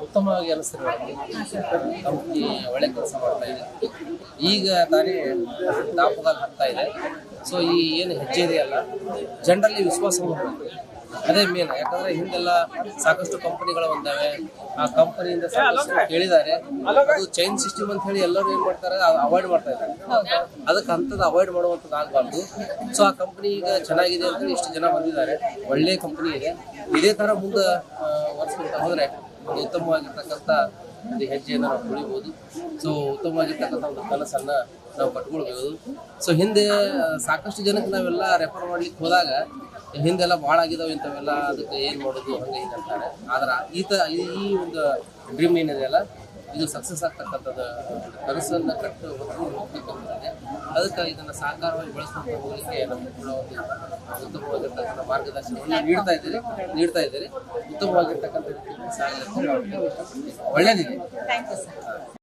ಉತ್ತಮವಾಗಿ ಅನಿಸ್ತದೆ. ಕಂಪ್ನಿ ಒಳ್ಳೆ ಕೆಲಸ ಮಾಡ್ತಾ ಇದೆ. ಈಗ ತಾನೇ ದಾಪುಗಾಲು ಹಾಕ್ತಾ ಇದೆ. ಸೊ ಈ ಏನು ಹೆಜ್ಜೆ ಇದೆಯಲ್ಲ, ಜನರಲ್ಲಿ ವಿಶ್ವಾಸ ಮೂಡಬೇಕು. ಅದೇ ಮೇನ್. ಯಾಕಂದ್ರೆ ಹಿಂದೆಲ್ಲ ಸಾಕಷ್ಟು ಕಂಪನಿಗಳು ಬಂದಾವೆ. ಆ ಕಂಪನಿಯಿಂದ ಸಾಕಷ್ಟು ಕೇಳಿದ್ದಾರೆ. ಅದು ಚೈನ್ ಸಿಸ್ಟಮ್ ಅಂತ ಹೇಳಿ ಎಲ್ಲರೂ ಏನ್ ಮಾಡ್ತಾರೆ, ಅವಾಯ್ಡ್ ಮಾಡ್ತಾ ಇದ್ದಾರೆ. ಅದಕ್ಕೆ ಅಂತದ್ದು ಅವಾಯ್ಡ್ ಮಾಡುವಂಥದ್ದು ಆಗಬಾರ್ದು. ಸೊ ಆ ಕಂಪನಿ ಈಗ ಚೆನ್ನಾಗಿದೆ ಅಂತ ಇಷ್ಟು ಜನ ಬಂದಿದ್ದಾರೆ. ಒಳ್ಳೆ ಕಂಪನಿ ಇದೆ. ಇದೇ ತರ ಮುಂದೆ ವರ್ಷ ಹೋದ್ರೆ ಒಂದು ಉತ್ತಮವಾಗಿರ್ತಕ್ಕಂಥ ಒಂದು ಹೆಜ್ಜೆಯನ್ನು ನಾವು ತುಳಿಬಹುದು. ಸೊ ಉತ್ತಮವಾಗಿರ್ತಕ್ಕಂಥ ಒಂದು ಕನಸನ್ನ ನಾವು ಕಟ್ಕೊಳ್ಬಹುದು. ಸೊ ಹಿಂದೆ ಸಾಕಷ್ಟು ಜನಕ್ಕೆ ನಾವೆಲ್ಲ ರೆಫರ್ ಮಾಡ್ಲಿಕ್ಕೆ ಹೋದಾಗ ಹಿಂದೆಲ್ಲ ಭಾಳ ಆಗಿದಾವೆ ಇಂಥವೆಲ್ಲ, ಅದಕ್ಕೆ ಏನು ಮಾಡೋದು ಹಂಗೆ ಹಿಂಗೆ ಅಂತಾರೆ. ಆದ್ರೆ ಈ ಒಂದು ಡ್ರೀಮ್ ಏನಿದೆಯಲ್ಲ, ಇದು ಸಕ್ಸಸ್ ಆಗ್ತಕ್ಕಂಥದ್ದು ಕನಸನ್ನು ಕಟ್ಟು ಹೋಗ್ತಕ್ಕಂಥದ್ದಿದೆ. ಅದಕ್ಕೆ ಇದನ್ನು ಸಾಕಾರವಾಗಿ ಬೆಳೆಸ್ಕೊಂಡು ಹೋಗಲಿಕ್ಕೆ ನಮಗೆ ಕೂಡ ಒಂದು ಉತ್ತಮವಾಗಿರ್ತಕ್ಕಂಥ ಮಾರ್ಗದರ್ಶನವನ್ನು ನೀಡ್ತಾ ಇದ್ದೀರಿ. ಉತ್ತಮವಾಗಿರ್ತಕ್ಕಂಥ ಸಾಗಲಿಕ್ಕೆ ಒಳ್ಳೆಯದಿದೆ. Thank you sir.